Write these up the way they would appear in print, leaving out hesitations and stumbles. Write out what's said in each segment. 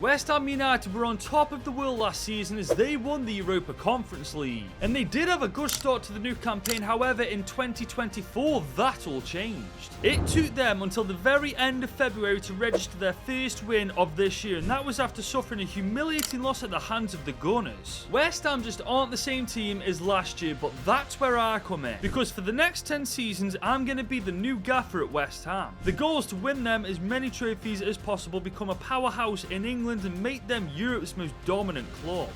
West Ham United were on top of the world last season as they won the Europa Conference League. And they did have a good start to the new campaign, however in 2024 that all changed. It took them until the very end of February to register their first win of this year, and that was after suffering a humiliating loss at the hands of the Gunners. West Ham just aren't the same team as last year, but that's where I come in, because for the next 10 seasons I'm going to be the new gaffer at West Ham. The goal is to win them as many trophies as possible, become a powerhouse in England and make them Europe's most dominant club.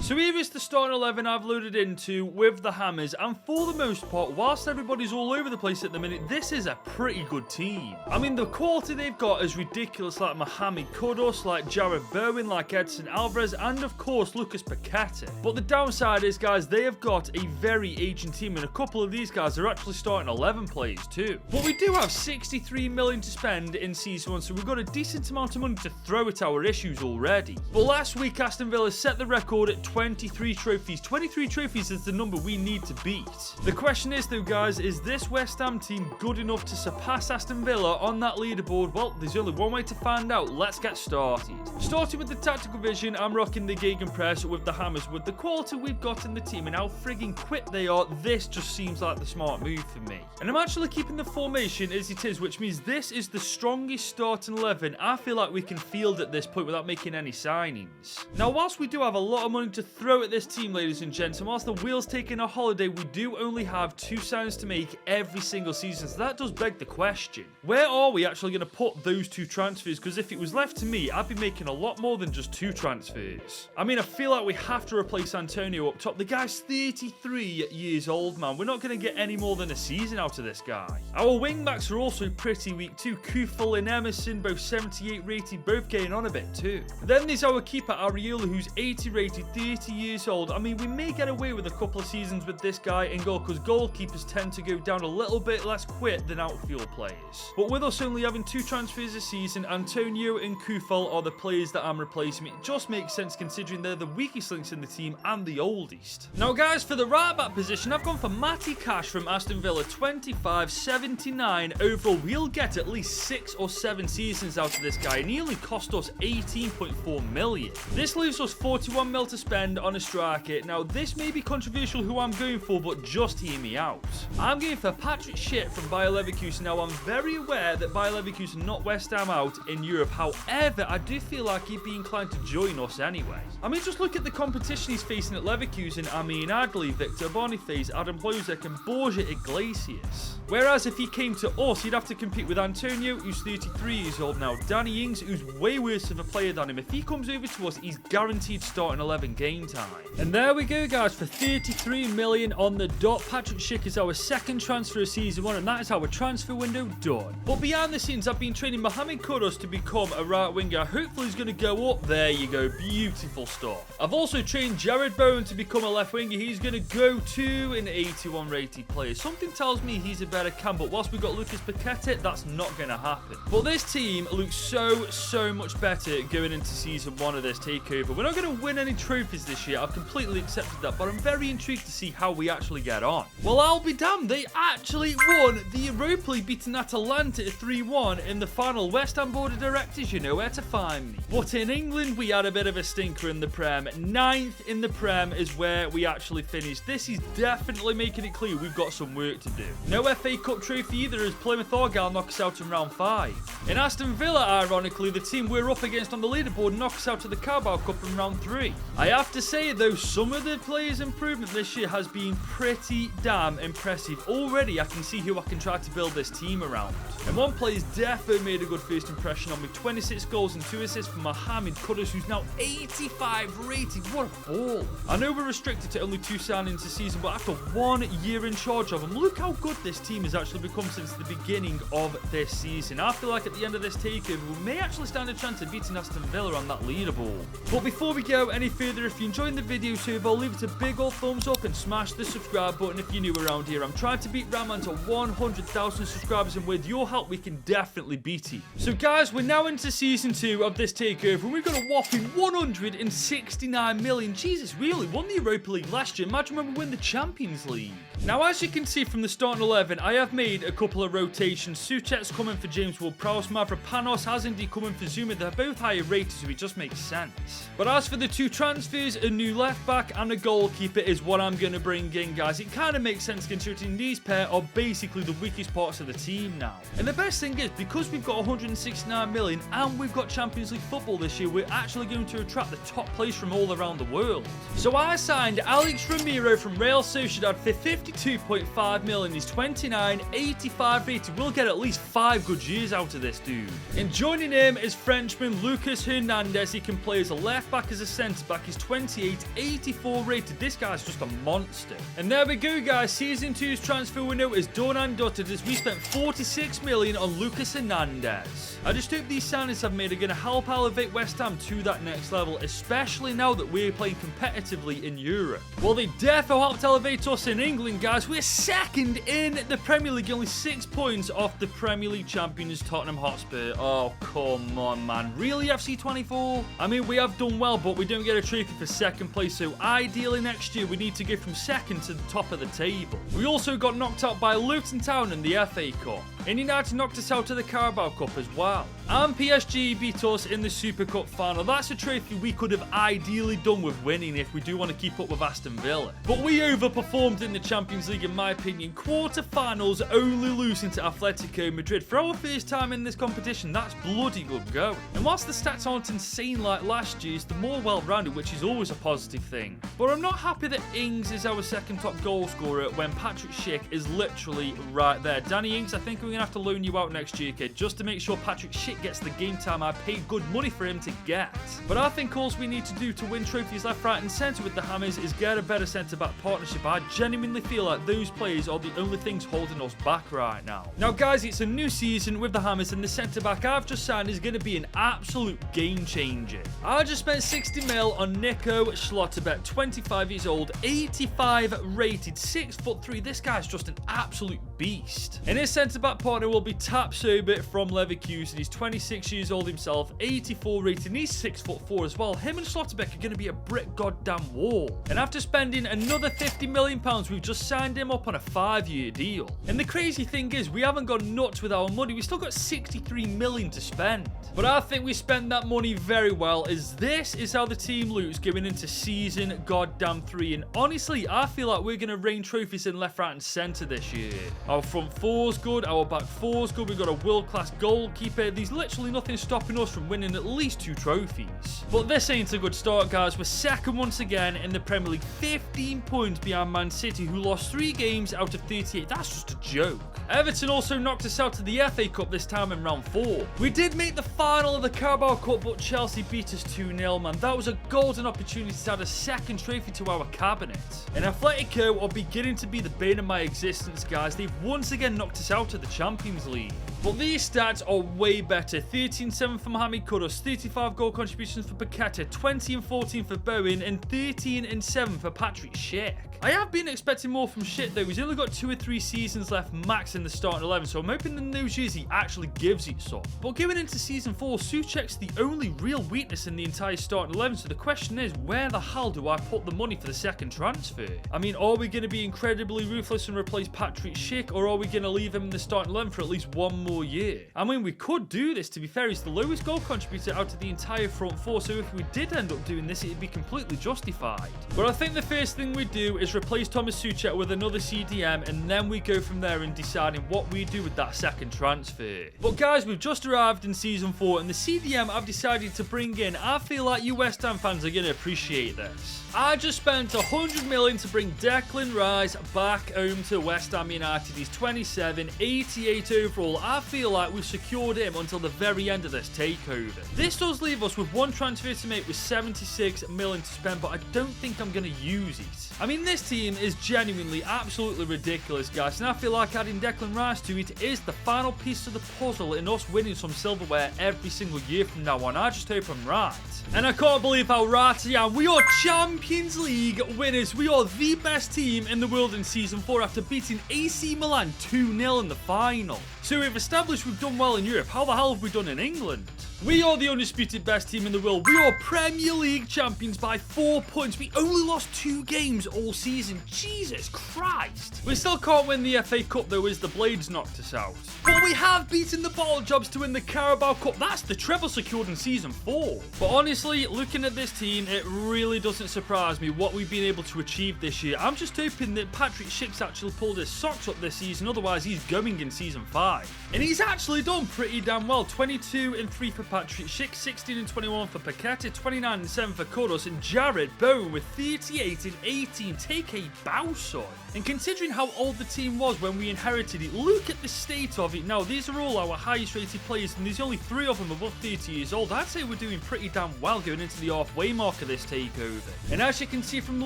So here is the starting 11 I've loaded into with the Hammers, and for the most part, whilst everybody's all over the place at the minute, this is a pretty good team. I mean, the quality they've got is ridiculous, like Mohamed Kudus, like Jared Bowen, like Edson Alvarez, and of course Lucas Paqueta. But the downside is, guys, they have got a very aging team, and a couple of these guys are actually starting 11 players too. But we do have 63 million to spend in season 1, so we've got a decent amount of money to throw at our issues already. But last week, Aston Villa set the record at 23 trophies. 23 trophies is the number we need to beat. The question is though, guys, is this West Ham team good enough to surpass Aston Villa on that leaderboard? Well, there's only one way to find out. Let's get started. Starting with the tactical vision, I'm rocking the gegenpress with the Hammers. With the quality we've got in the team and how frigging quick they are, this just seems like the smart move for me. And I'm actually keeping the formation as it is, which means this is the strongest starting 11 I feel like we can field at this point without making any signings. Now, whilst we do have a lot of money to throw at this team, ladies and gents, and whilst the wheel's taking a holiday, we do only have 2 signings to make every single season, so that does beg the question, where are we actually going to put those 2 transfers? Because if it was left to me, I'd be making a lot more than just 2 transfers. I mean, I feel like we have to replace Antonio up top. The guy's 33 years old, man. We're not going to get any more than a season out of this guy. Our wing backs are also pretty weak too. Kufel and Emerson, both 78 rated, both getting on a bit too. Then there's our keeper Areola, who's 80 rated, 30 years old. I mean, we may get away with a couple of seasons with this guy in goal, because goalkeepers tend to go down a little bit less quick than outfield players. But with us only having 2 transfers a season, Antonio and Kufel are the players that I'm replacing. It just makes sense considering they're the weakest links in the team and the oldest. Now, guys, for the right back position, I've gone for Matty Cash from Aston Villa, 25.79 overall. We'll get at least 6 or 7 seasons out of this guy, and he only cost us 18.4 million. This leaves us 41 mil to spend on a striker. Now, this may be controversial who I'm going for, but just hear me out. I'm going for Patrick Schick from Bayer Leverkusen. Now, I'm very aware that Bayer Leverkusen knocked West Ham out in Europe. However, I do feel like he'd be inclined to join us anyway. I mean, just look at the competition he's facing at Leverkusen. I mean, Adley, Victor Boniface, Adam Blozek and Borja Iglesias. Whereas if he came to us, he'd have to compete with Antonio, who's 33 years old now, Danny Ings, who's way worse of a player than him. If he comes over to us, he's guaranteed starting 11 game time. And there we go, guys, for 33 million on the dot. Patrick Schick is our second transfer of season 1, and that is our transfer window done. But behind the scenes, I've been training Mohamed Kudus to become a right winger. Hopefully he's going to go up. There you go, beautiful stuff. I've also trained Jared Bowen to become a left winger. He's going to go to an 81 rated player. Something tells me he's a better cam, but whilst we've got Lucas Paqueta, that's not going to happen. But this team looks so much better going into season 1 of this takeover. We're not going to win any trophies this year. I've completely accepted that, but I'm very intrigued to see how we actually get on. Well, I'll be damned. They actually won the Europa League, beating Atalanta 3-1 in the final. West Ham board of directors, you know where to find me. But in England, we had a bit of a stinker in the Prem. 9th in the Prem is where we actually finished. This is definitely making it clear we've got some work to do. No FA Cup trophy either, as Plymouth Argyle knock us out in round 5. In Aston Villa, ironically, the team we're up against on the leaderboard knocked us out of the Carabao Cup in round 3. I have to say, though, some of the players' improvement this year has been pretty damn impressive. Already, I can see who I can try to build this team around. And one player's definitely made a good first impression on me. 26 goals and 2 assists for Mohamed Kudus, who's now 85 rated. What a ball. I know we're restricted to only 2 signings a season, but after 1 year in charge of him, look how good this team has actually become since the beginning of this season. I feel like at the end of this takeover, we may actually stand a chance of beating Aston Villa on that leaderboard. But before we go any further further, if you're enjoying the video so far, leave it a big old thumbs up and smash the subscribe button if you're new around here. I'm trying to beat Ramman to 100,000 subscribers, and with your help, we can definitely beat it. So guys, we're now into season 2 of this takeover, and we've got a whopping 169 million. Jesus, we only won the Europa League last year. Imagine when we win the Champions League. Now, as you can see from the starting 11, I have made a couple of rotations. Suchet's coming for James Ward-Prowse. Mavropanos has indeed come in for Zuma. They're both higher rated, so it just makes sense. But as for the 2 transfers, a new left back and a goalkeeper is what I'm going to bring in, guys. It kind of makes sense considering these pair are basically the weakest parts of the team now. And the best thing is, because we've got 169 million and we've got Champions League football this year, we're actually going to attract the top players from all around the world. So I signed Alex Ramiro from Real Sociedad for 52.5 million. He's 29, 85 rated. We'll get at least 5 good years out of this dude. And joining him is Frenchman Lucas Hernandez. He can play as a left back, as a centre back. He's 28, 84 rated. This guy's just a monster. And there we go, guys. Season 2's transfer window is done and dusted as we spent 46 million on Lucas Hernandez. I just hope these signings I've made are going to help elevate West Ham to that next level, especially now that we're playing competitively in Europe. Well, they definitely helped elevate us in England, guys. We're second in the Premier League, only 6 points off the Premier League champions Tottenham Hotspur. Oh, come on, man. Really, FC24? I mean, we have done well, but we don't get a trophy for second place, so ideally next year we need to go from second to the top of the table. We also got knocked out by Luton Town in the FA Cup. And United knocked us out of the Carabao Cup as well. And PSG beat us in the Super Cup final. That's a trophy we could have ideally done with winning if we do want to keep up with Aston Villa. But we overperformed in the Champions League, in my opinion. Quarter-finals, only losing to Atletico Madrid. For our first time in this competition, that's bloody good going. And whilst the stats aren't insane like last year's, they're more well-rounded, which is always a positive thing. But I'm not happy that Ings is our second top goal scorer when Patrick Schick is literally right there. Danny Ings, I think we're going to have to loan you out next year, kid, just to make sure Patrick Schick gets the game time I paid good money for him to get. But I think all we need to do to win trophies left, right and centre with the Hammers is get a better centre-back partnership. I genuinely feel like those players are the only things holding us back right now. Now, guys, it's a new season with the Hammers, and the centre-back I've just signed is going to be an absolute game changer. I just spent 60 mil on Nico Schlotterbeck, 25 years old, 85 rated, 6'3". This guy's just an absolute beast. And his centre-back partner will be Tap Sobit from Leverkusen. He's 26 years old himself, 84 rated, and he's 6'4" as well. Him and Schlotterbeck are going to be a brick goddamn wall. And after spending another £50 million, we've just signed him up on a 5-year deal. And the crazy thing is, we haven't gone nuts with our money. We still got 63 million to spend. But I think we spend that money very well, as this is how the team looks going into season goddamn 3. And honestly, I feel like we're going to rain trophies in left, right and centre this year. Our front four's good, our back four's good, we've got a world-class goalkeeper. There's literally nothing stopping us from winning at least 2 trophies. But this ain't a good start, guys. We're second once again in the Premier League, 15 points behind Man City, who lost 3 games out of 38. That's just a joke. Everton also knocked us out of the FA Cup this time in round 4. We did make the final of the Carabao Cup, but Chelsea beat us 2-0, man. That was a golden opportunity to add a second trophy to our cabinet. And Atletico are beginning to be the bane of my existence, guys. They've once again knocked us out of the Champions League. But these stats are way better. 13-7 for Mohamed Kudus, 35 goal contributions for Paqueta, 20 and 14 for Bowen, and 13 and 7 for Patrick Schick. I have been expecting more from Schick though. He's only got 2 or 3 seasons left max in the starting 11, so I'm hoping in those years he actually gives it some. But going into season 4, Souček's the only real weakness in the entire starting 11, so the question is, where the hell do I put the money for the second transfer? I mean, are we going to be incredibly ruthless and replace Patrick Schick, or are we going to leave him in the starting 11 for at least 1 more year? I mean, we could do this, to be fair. He's the lowest goal contributor out of the entire front 4, so if we did end up doing this, it'd be completely justified. But I think the first thing we do is replace Thomas Souček with another CDM, and then we go from there in deciding what we do with that second transfer. But guys, we've just arrived in season 4, and the CDM I've decided to bring in, I feel like you West Ham fans are going to appreciate this. I just spent 100 million to bring Declan Rice back home to West Ham United. He's 27, 88 overall. I I feel like we've secured him until the very end of this takeover. This does leave us with one transfer to make with 76 million to spend, but I don't think I'm going to use it. I mean, this team is genuinely absolutely ridiculous, guys, and I feel like adding Declan Rice to it is the final piece of the puzzle in us winning some silverware every single year from now on. I just hope I'm right. And I can't believe how right I am. We are Champions League winners. We are the best team in the world in Season 4 after beating AC Milan 2-0 in the final. So we've established we've done well in Europe. How the hell have we done in England? We are the undisputed best team in the world. We are Premier League champions by 4 points. We only lost 2 games all season. Jesus Christ. We still can't win the FA Cup though, as the Blades knocked us out. But we have beaten the bottle jobs to win the Carabao Cup. That's the treble secured in Season 4. But honestly, looking at this team, it really doesn't surprise me what we've been able to achieve this year. I'm just hoping that Patrick Schick's actually pulled his socks up this season. Otherwise, he's going in Season 5. And he's actually done pretty damn well. 22-3 for Patrick Schick, 16-21 for Paqueta, 29-7 for Kudos, and Jared Bowen with 38-18. Take a bow, son. And considering how old the team was when we inherited it, look at the state of it now. These are all our highest rated players, and there's only 3 of them above 30 years old. I'd say we're doing pretty damn well going into the halfway mark of this takeover. And as you can see from the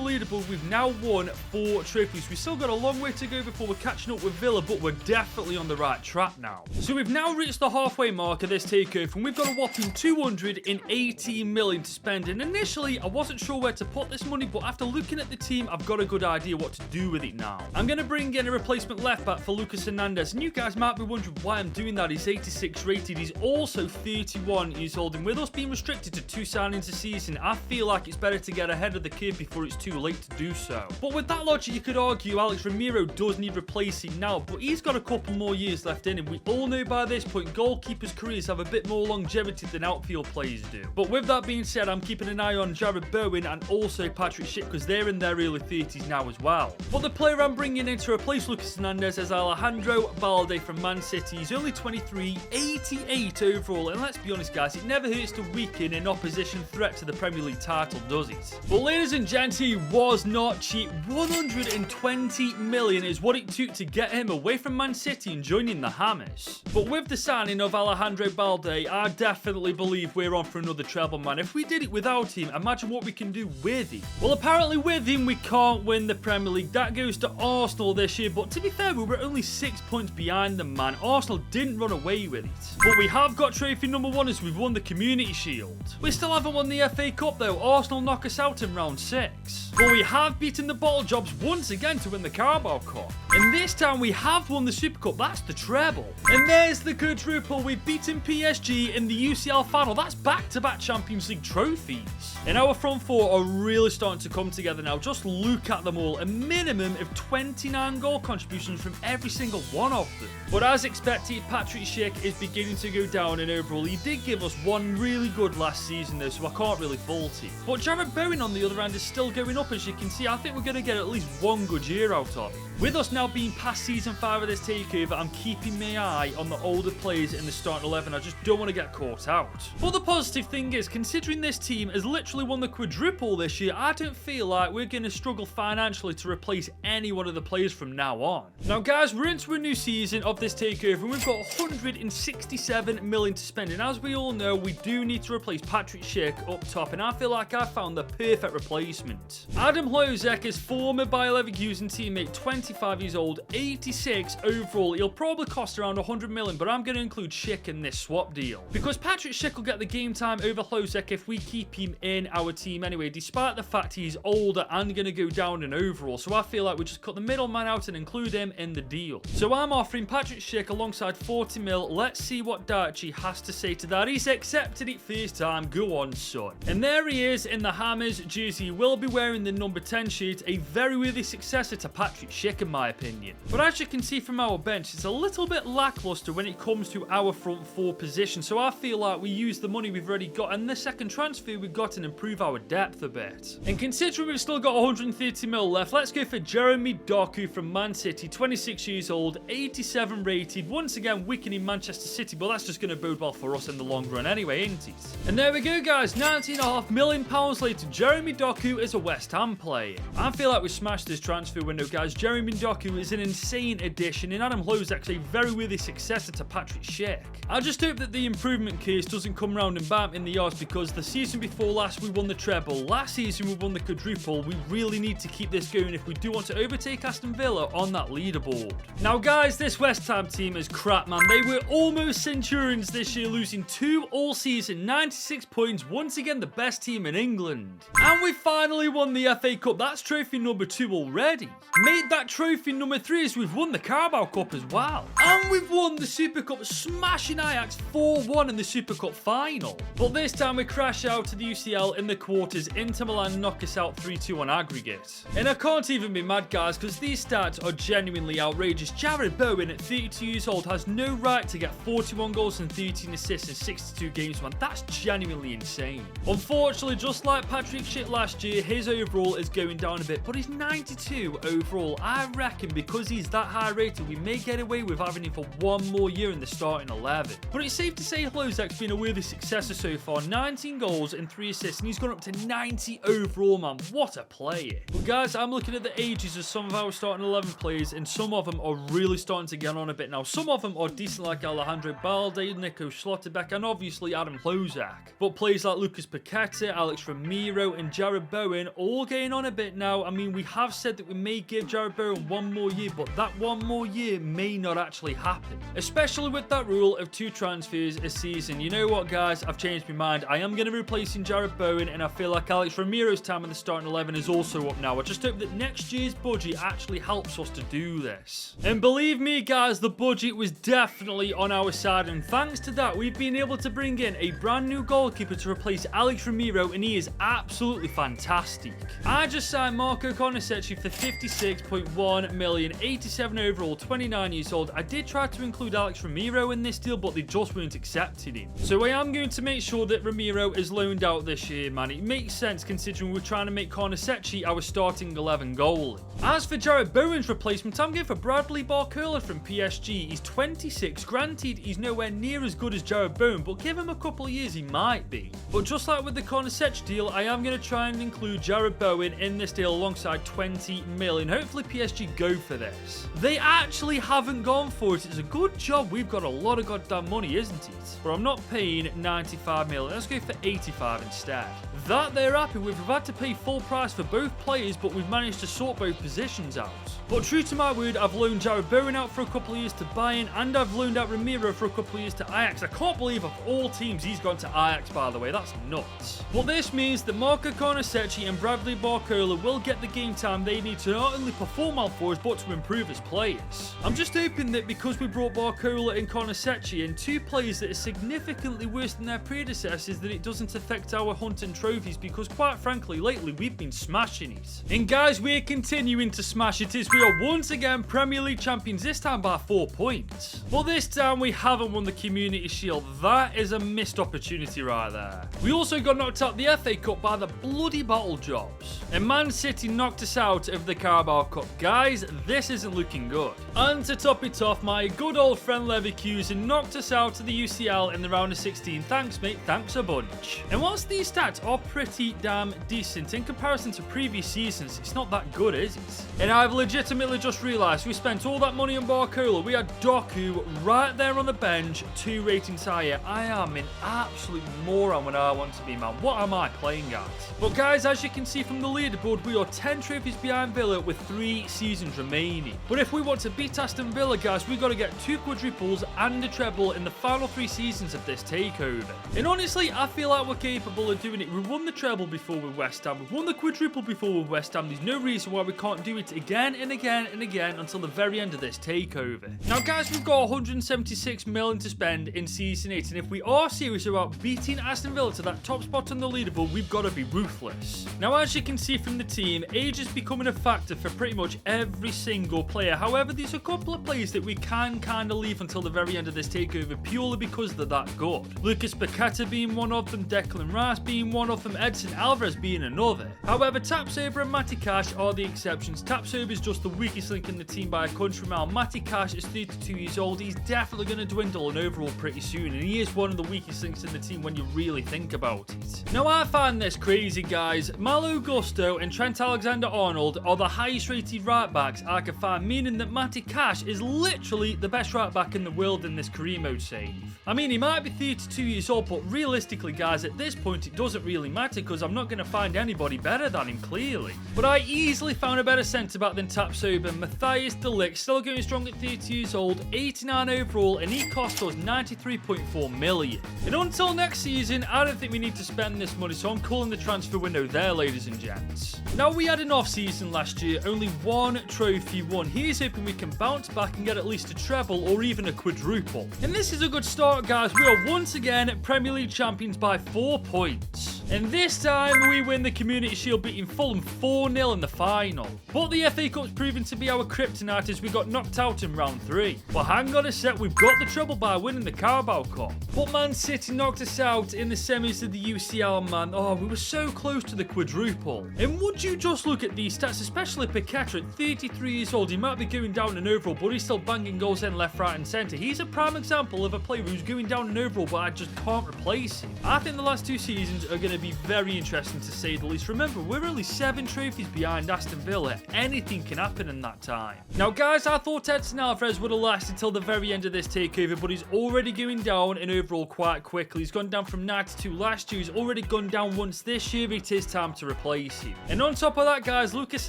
leaderboard, we've now won 4 trophies. We've still got a long way to go before we're catching up with Villa, but we're definitely on the right track now. So we've now reached the halfway mark of this takeover, and we've got a whopping 218 million to spend. And initially, I wasn't sure where to put this money, but after looking at the team, I've got a good idea what to do with it now. I'm going to bring in a replacement left back for Lucas Hernandez, and you guys might be wondering why I'm doing that. He's 86 rated, he's also 31 years old, and with us being restricted to 2 signings a season, I feel like it's better to get ahead of the curve before it's too late to do so. But with that logic, you could argue Alex Ramiro does need replacing now, but he's got a couple more years left in him. We all know by this point goalkeepers' careers have a bit more longevity than outfield players do. But with that being said, I'm keeping an eye on Jared Bowen and also Patrick Schick, because they're in their early 30s now as well. But the player I'm bringing in to replace Lucas Hernandez is Alejandro Balde from Man City. He's only 23, 88 overall, and let's be honest guys, it never hurts to weaken an opposition threat to the Premier League title, does it? But ladies and gents, he was not cheap. 120 million is what it took to get him away from Man City and joining the Hammers. But with the signing of Alejandro Balde, I definitely believe we're on for another treble, man. If we did it without him, imagine what we can do with him. Well, apparently with him, we can't win the Premier League. That goes to Arsenal this year, but to be fair, we were only 6 points behind them, man. Arsenal didn't run away with it. But we have got trophy number 1 as we've won the Community Shield. We still haven't won the FA Cup though. Arsenal knock us out in round 6. But we have beaten the bottle jobs once again to win the Carabao Cup. And this time we have won the Super Cup. That's the treble. And there's the quadruple. We've beaten PSG in the UCL final. That's back-to-back Champions League trophies. And our front 4 are really starting to come together now. Just look at them all. A minimum of 29 goal contributions from every single one of them. But as expected, Patrick Schick is beginning to go down in overall. He did give us one really good last season though, so I can't really fault him. But Jared Bowen on the other hand is still going up, as you can see. I think we're going to get at least one good year out of it. With us now being past Season 5 of this takeover, I'm keeping my eye on the older players in the starting 11. I just don't want to get caught out. But the positive thing is, considering this team has literally won the quadruple this year, I don't feel like we're going to struggle financially to replace any one of the players from now on. Now guys, we're into a new season of this takeover, and we've got 167 million to spend. And as we all know, we do need to replace Patrick Schick up top, and I feel like I found the perfect replacement. Adam Hlozek is former Bayer Leverkusen teammate, 25 years old, 86 overall. He'll probably cost around 100 million, but I'm going to include Schick in this swap deal, because Patrick Schick will get the game time over Hlozek if we keep him in our team anyway, despite the fact he's older and going to go down in overall. So I feel like we just cut the middleman out and include him in the deal. So I'm offering Patrick Schick alongside 40 mil. Let's see what Darchi has to say to that. He's accepted it first time. Go on, son. And there he is in the Hammers jersey. He will be wearing the number 10 sheet, a very worthy successor to Patrick Schick in my opinion. But as you can see from our bench, it's a little bit lackluster when it comes to our front 4 position. So I feel like we use the money we've already got and the second transfer we've got and improve our depth a bit. And considering we've still got 130 mil left, let's go for Jeremy Doku from Man City, 26 years old, 87 rated. Once again, weakening Manchester City, but that's just going to bode well for us in the long run anyway, ain't it? And there we go, guys. £19.5 million later, Jeremy Doku is a West Ham player. I feel like we smashed this transfer window, guys. Jeremy Doku 32 is an insane addition, and Adam Hlozak's a very worthy successor to Patrick Schick. I just hope that the improvement case doesn't come round and bite me in the arse, because the season before last we won the treble, last season we won the quadruple. We really need to keep this going if we do want to overtake Aston Villa on that leaderboard. Now guys, this West Ham team is crap, man. They were almost Centurions this year, losing 2 all season, 96 points, once again the best team in England. And we finally won the FA Cup. That's trophy number 2 already. Made that trophy number 3 as we've won the Carabao Cup as well. And we've won the Super Cup, smashing Ajax 4-1 in the Super Cup final. But this time we crash out to the UCL in the quarters. Inter Milan knock us out 3-2 on aggregate. And I can't even be mad, guys, because these stats are genuinely outrageous. Jared Bowen at 32 years old has no right to get 41 goals and 13 assists in 62 games, man. That's genuinely insane. Unfortunately, just like Patrick Schick last year, his overall is going down a bit, but he's 92 overall. I reckon because he's that high rated, we may get away with having him for one more year in the starting 11. But it's safe to say Hlozak's been a worthy successor so far. 19 goals and 3 assists, and he's gone up to 90 overall, man. What a player. But guys, I'm looking at the ages of some of our starting 11 players, and some of them are really starting to get on a bit now. Some of them are decent, like Alejandro Balde, Nico Schlotterbeck, and obviously Adam Hlozak. But players like Lucas Paqueta, Alex Ramiro, and Jared Bowen all getting on a bit now. I mean, we have said that we may give Jared Bowen one more year, but that one more year may not actually happen. Especially with that rule of 2 transfers a season. You know what, guys? I've changed my mind. I am going to be replacing Jared Bowen, and I feel like Alex Ramiro's time in the starting 11 is also up now. I just hope that next year's budget actually helps us to do this. And believe me, guys, the budget was definitely on our side, and thanks to that, we've been able to bring in a brand new goalkeeper to replace Alex Ramiro, and he is absolutely fantastic. I just signed Marco Conosecchi for 56.1 million, 87 overall, 29 years old. I did try to include Alex Ramiro in this deal, but they just weren't accepting him. So I am going to make sure that Ramiro is loaned out this year, man. It makes sense considering we're trying to make Conosecchi our starting 11 goalie. As for Jared Bowen's replacement, I'm going for Bradley Barcola from PSG. He's 26. Granted, he's nowhere near as good as Jared Bowen, but give him a couple of years, he might be. But just like with the Conosecchi deal, I am going to try and include Jared Bowen in this deal alongside 20 million. Hopefully PSG go for this. They actually haven't gone for it. It's a good job. We've got a lot of goddamn money, isn't it? But I'm not paying 95 million. Let's go for 85 instead. That they're happy with. We've had to pay full price for both players, but we've managed to sort both positions out. But true to my word, I've loaned Jared Bowen out for a couple of years to Bayern, and I've loaned out Ramiro for a couple of years to Ajax. I can't believe of all teams he's gone to Ajax, by the way. That's nuts. But this means that Marco Conosecchi and Bradley Barcola will get the game time they need to not only perform well for us, but to improve as players. I'm just hoping that because we brought Barcola and Conosecchi in, 2 players that are significantly worse than their predecessors, that it doesn't affect our hunt and trophies, because quite frankly, lately we've been smashing it. And guys, we're continuing to smash it as we are once again Premier League champions, this time by 4 points. But this time we haven't won the Community Shield. That is a missed opportunity right there. We also got knocked out the FA Cup by the bloody bottle jobs. And Man City knocked us out of the Carabao Cup. Guys, this isn't looking good. And to top it off, my good old friend Leverkusen knocked us out of the UCL in the round of 16. Thanks, mate. Thanks a bunch. And whilst these stats are pretty damn decent in comparison to previous seasons, it's not that good, is it? And I've legitimately just realised we spent all that money on Barcola. We had Doku right there on the bench, 2 ratings higher. I am an absolute moron when I want to be, man. What am I playing at? But guys, as you can see from the leaderboard, we are 10 trophies behind Villa with 3 seasons remaining. But if we want to beat Aston Villa, guys, we've got to get 2 quadruples and a treble in the final 3 seasons of this takeover. And honestly, I feel like we're capable of doing it. We won the treble before with West Ham. We've won the quadruple before with West Ham. There's no reason why we can't do it again and again and again until the very end of this takeover. Now, guys, we've got 176 million to spend in Season 8, and if we are serious about beating Aston Villa to that top spot on the leaderboard, we've got to be ruthless. Now, as you can see from the team, age is becoming a factor for pretty much every single player. However, there's a couple of players that we can kind of leave until the very end of this takeover purely because they're that good. Lucas Paqueta being one of them, Declan Rice being one of them, Edson Alvarez being another. However, Tapsoba and Matty Cash are the exceptions. Tapsoba is just the weakest link in the team by a country mile. Matty Cash is 32 years old. He's definitely going to dwindle in overall pretty soon, and he is one of the weakest links in the team when you really think about it. Now, I find this crazy, guys. Malo Gusto and Trent Alexander-Arnold are the highest rated right back tags I can find, meaning that Matty Cash is literally the best right back in the world in this career mode save. I mean, he might be 32 years old, but realistically, guys, at this point, it doesn't really matter because I'm not going to find anybody better than him, clearly. But I easily found a better centre-back than Tapsoba. Matthias de Ligt, still going strong at 30 years old, 89 overall, and he cost us 93.4 million. And until next season, I don't think we need to spend this money, so I'm calling the transfer window there, ladies and gents. Now, we had an off-season last year, only one trophy won. Here's hoping we can bounce back and get at least a treble or even a quadruple. And this is a good start, guys. We are once again Premier League champions by 4 points. And this time we win the Community Shield, beating Fulham 4-0 in the final. But the FA Cup's proven to be our kryptonite as we got knocked out in round 3. But hang on a sec, we've got the treble by winning the Carabao Cup. But Man City knocked us out in the semis of the UCL, man. Oh, we were so close to the quadruple. And would you just look at these stats, especially Paqueta at 33 years old. He might be going down in overall, but he's still banging goals in left, right and centre. He's a prime example of a player who's going down in overall, but I just can't replace him. I think the last 2 seasons are going to be very interesting to say the least. Remember, we're only 7 trophies behind Aston Villa. Anything can happen in that time. Now, guys, I thought Edson Alvarez would have lasted till the very end of this takeover, but he's already going down in overall quite quickly. He's gone down from 92 last year. He's already gone down once this year. It is time to replace him. And on top of that, guys, Lucas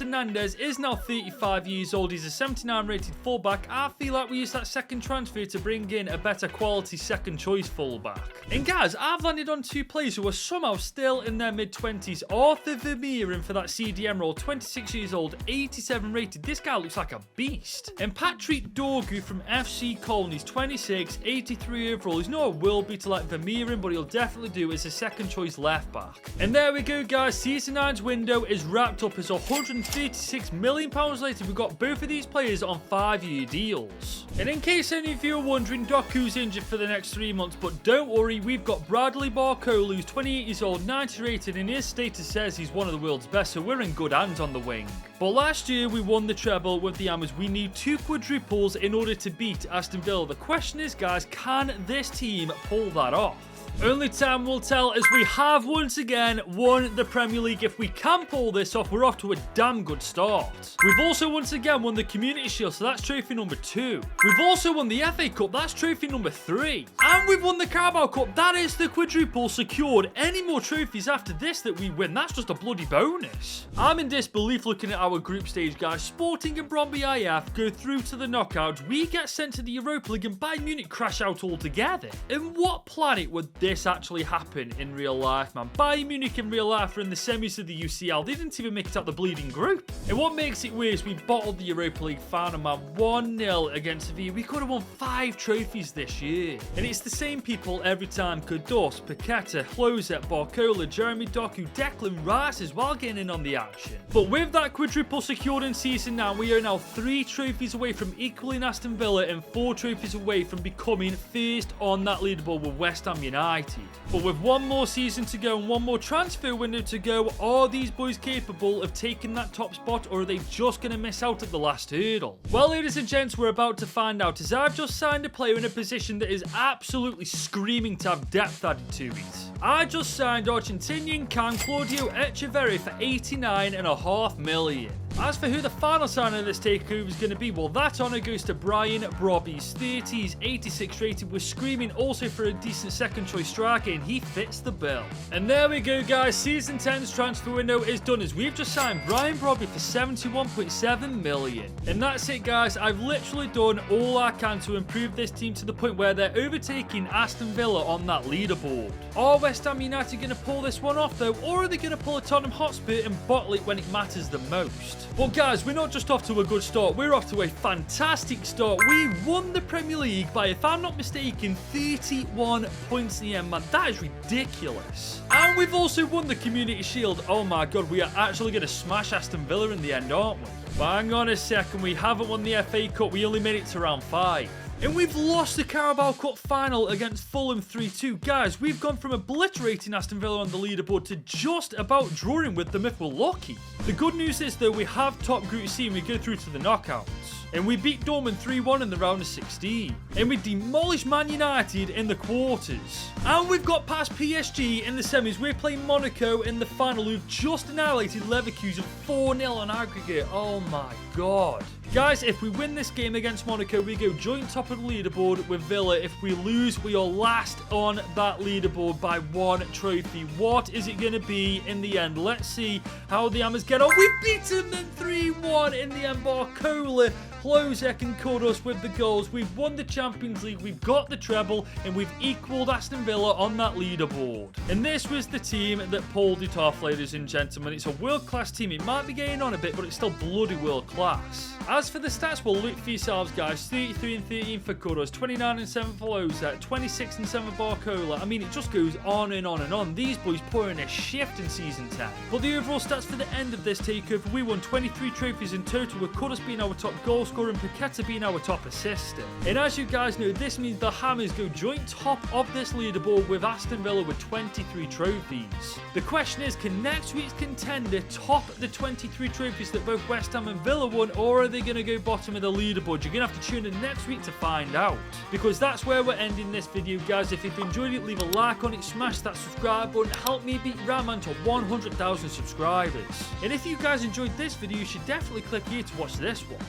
Hernandez is now 35 years old. He's a 79 rated fullback. I feel like we used that second transfer to bring in a better quality second choice fullback. And guys, I've landed on 2 players who are somehow still in their mid-20s. Arthur Vermeeren for that CDM role, 26 years old, 87 rated. This guy looks like a beast. And Patrick Dorgu from FC Cologne, he's 26, 83 overall. He's not a world beater like Vermeeren, but he'll definitely do as a second choice left back. And there we go, guys. Season 9's window is wrapped up as £136 million later. We've got both of these players on 5-year deals. And in case any of you are wondering, Doku's injured for the next 3 months, but don't worry, we've got Bradley Barcola, who's 28 years old, 90 rated, and his status says he's one of the world's best, so we're in good hands on the wing. But last year we won the treble with the Hammers. We need 2 quadruples in order to beat Aston Villa. The question is, guys, can this team pull that off? Only time will tell, as we have once again won the Premier League. If we can pull this off, we're off to a damn good start. We've also once again won the Community Shield, so that's trophy number 2. We've also won the FA Cup, that's trophy number 3. And we've won the Carabao Cup, that is the quadruple secured. Any more trophies after this that we win, that's just a bloody bonus. I'm in disbelief looking at our group stage, guys. Sporting and Brøndby IF go through to the knockouts. We get sent to the Europa League and Bayern Munich crash out altogether. In what planet would this actually happen in real life, man? Bayern Munich in real life are in the semis of the UCL. They didn't even make it out the bleeding group. And what makes it worse, we bottled the Europa League final, man. 1-0 against Sevilla. We could have won 5 trophies this year. And it's the same people every time. Kudus, Paqueta, Klose, Barcola, Jeremy Doku, Declan Rice as well getting in on the action. But with that quadruple secured in season 9, we are now 3 trophies away from equaling Aston Villa and 4 trophies away from becoming first on that leaderboard with West Ham United. But with 1 more season to go and 1 more transfer window to go, are these boys capable of taking that top spot, or are they just going to miss out at the last hurdle? Well, ladies and gents, we're about to find out, as I've just signed a player in a position that is absolutely screaming to have depth added to it. I just signed Argentinian Can Claudio Echeverri for $89.5 million. As for who the final signing of this takeover is going to be, well, that honour goes to Brian Brobby. He's 30, he's 86 rated. We're screaming also for a decent second choice striker, and he fits the bill. And there we go, guys. Season 10's transfer window is done, as we've just signed Brian Brobby for $71.7 million. And that's it, guys. I've literally done all I can to improve this team to the point where they're overtaking Aston Villa on that leaderboard. Are West Ham United going to pull this one off, though, or are they going to pull a Tottenham Hotspur and bottle it when it matters the most? But guys, we're not just off to a good start, we're off to a fantastic start. We won the Premier League by, if I'm not mistaken, 31 points in the end, man. That is ridiculous. And we've also won the Community Shield. Oh my god, we are actually going to smash Aston Villa in the end, aren't we? But hang on a second, we haven't won the FA Cup, we only made it to round 5. And we've lost the Carabao Cup final against Fulham 3-2. Guys, we've gone from obliterating Aston Villa on the leaderboard to just about drawing with them if we're lucky. The good news is, though, we have top Group C and we go through to the knockouts. And we beat Dortmund 3-1 in the round of 16. And we demolished Man United in the quarters. And we've got past PSG in the semis. We're playing Monaco in the final, who've just annihilated Leverkusen 4-0 on aggregate. Oh my god. Guys, if we win this game against Monaco, we go joint top of the leaderboard with Villa. If we lose, we are last on that leaderboard by 1 trophy. What is it going to be in the end? Let's see how the Hammers get on. We've beaten them 3-1 in the end. Barcola, Klozek and Kudos with the goals. We've won the Champions League, we've got the treble, and we've equalled Aston Villa on that leaderboard. And this was the team that pulled it off, ladies and gentlemen. It's a world-class team. It might be getting on a bit, but it's still bloody world-class. As for the stats, well, look for yourselves, guys. 33 and 13 for Kudos, 29 and 7 for Klozek, 26 and 7 for Barcola. I mean, it just goes on and on and on. These boys put in a shift in Season 10. But the overall stats for the end of this takeover, we won 23 trophies in total, with Kudos being our top goal scorer and Paqueta being our top assistant. And as you guys know, this means the Hammers go joint top of this leaderboard with Aston Villa with 23 trophies. The question is, can next week's contender top the 23 trophies that both West Ham and Villa won, or are they going to go bottom of the leaderboard? You're going to have to tune in next week to find out, because that's where we're ending this video, guys. If you've enjoyed it, leave a like on it, smash that subscribe button, help me beat Raman to 100,000 subscribers. And if you guys enjoyed this video, you should definitely click here to watch this one.